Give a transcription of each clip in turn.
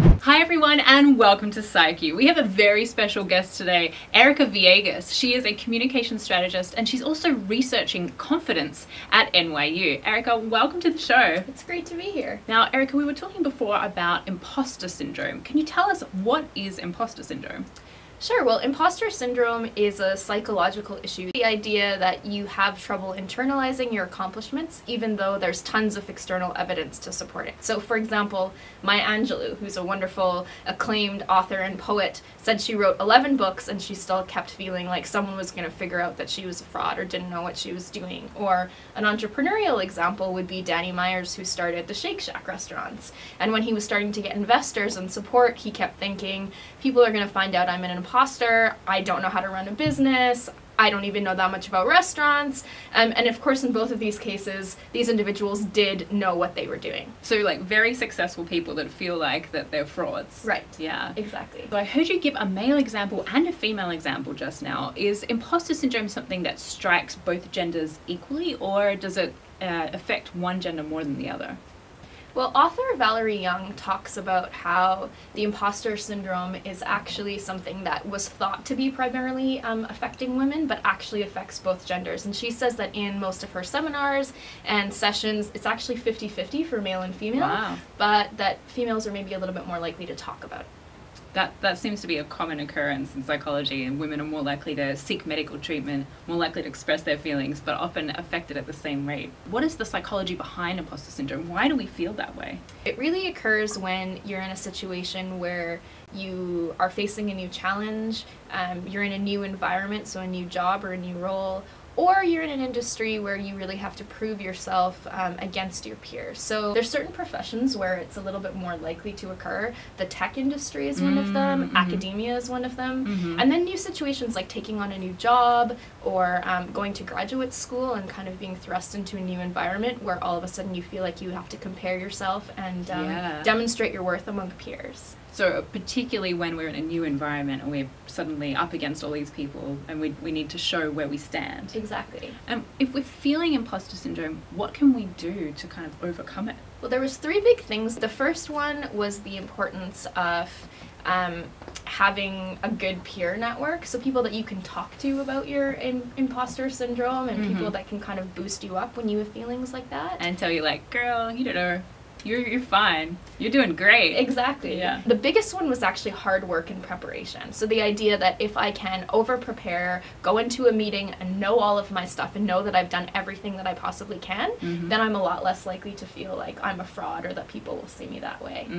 Hi everyone and welcome to PsyQ. We have a very special guest today, Erica Viegas. She is a communication strategist and she's also researching confidence at NYU. Erica, welcome to the show. It's great to be here. Now, Erica, we were talking before about imposter syndrome. Can you tell us what is imposter syndrome? Sure. Well, imposter syndrome is a psychological issue. The idea that you have trouble internalizing your accomplishments even though there's tons of external evidence to support it. So, for example, Maya Angelou, who's a wonderful, acclaimed author and poet, said she wrote 11 books and she still kept feeling like someone was going to figure out that she was a fraud or didn't know what she was doing. Or an entrepreneurial example would be Danny Myers, who started the Shake Shack restaurants. And when he was starting to get investors and support, he kept thinking, people are going to find out I'm an imposter, I don't know how to run a business, I don't even know that much about restaurants. And of course, in both of these cases, these individuals did know what they were doing. So like very successful people that feel like that they're frauds. Right. Yeah. Exactly. So I heard you give a male example and a female example just now. Is imposter syndrome something that strikes both genders equally, or does it affect one gender more than the other? Well, author Valerie Young talks about how the imposter syndrome is actually something that was thought to be primarily affecting women, but actually affects both genders. And she says that in most of her seminars and sessions, it's actually 50-50 for male and female, Wow. but that females are maybe a little bit more likely to talk about it. That seems to be a common occurrence in psychology, and women are more likely to seek medical treatment, more likely to express their feelings, but often affected at the same rate. What is the psychology behind imposter syndrome? Why do we feel that way? It really occurs when you're in a situation where you are facing a new challenge, you're in a new environment, so a new job or a new role, or you're in an industry where you really have to prove yourself against your peers. So there's certain professions where it's a little bit more likely to occur. The tech industry is one of them, academia is one of them, and then new situations like taking on a new job or going to graduate school and kind of being thrust into a new environment where all of a sudden you feel like you have to compare yourself and demonstrate your worth among peers. So particularly when we're in a new environment and we're suddenly up against all these people and we need to show where we stand. Exactly. If we're feeling imposter syndrome, what can we do to kind of overcome it? Well, there was three big things. The first one was the importance of having a good peer network, so people that you can talk to about your imposter syndrome and people that can kind of boost you up when you have feelings like that. And tell you like, girl, you don't know. You're fine. You're doing great. Exactly. Yeah. The biggest one was actually hard work and preparation. So the idea that if I can over-prepare, go into a meeting and know all of my stuff and know that I've done everything that I possibly can, then I'm a lot less likely to feel like I'm a fraud or that people will see me that way.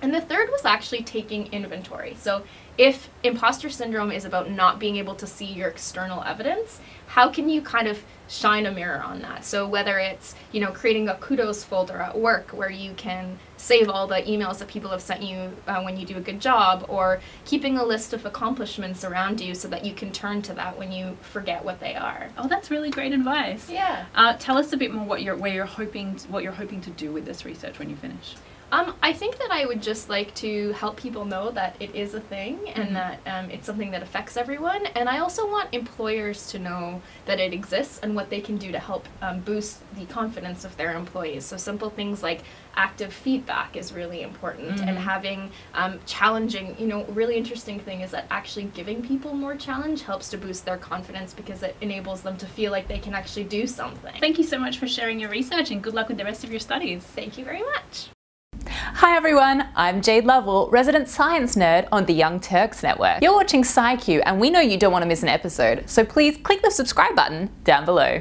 And the third was actually taking inventory. So if imposter syndrome is about not being able to see your external evidence, how can you kind of shine a mirror on that? So whether it's, you know, creating a kudos folder at work where you can save all the emails that people have sent you when you do a good job, or keeping a list of accomplishments around you so that you can turn to that when you forget what they are. Oh, that's really great advice. Yeah. Tell us a bit more what you're hoping to do with this research when you finish. I think that I would just like to help people know that it is a thing and that it's something that affects everyone. And I also want employers to know that it exists and what they can do to help boost the confidence of their employees. So simple things like active feedback is really important, and having challenging, you know, really interesting thing is that actually giving people more challenge helps to boost their confidence because it enables them to feel like they can actually do something. Thank you so much for sharing your research and good luck with the rest of your studies. Thank you very much. Hi everyone, I'm Jayde Lovell, resident science nerd on the Young Turks Network. You're watching PsyQ and we know you don't want to miss an episode, so please click the subscribe button down below.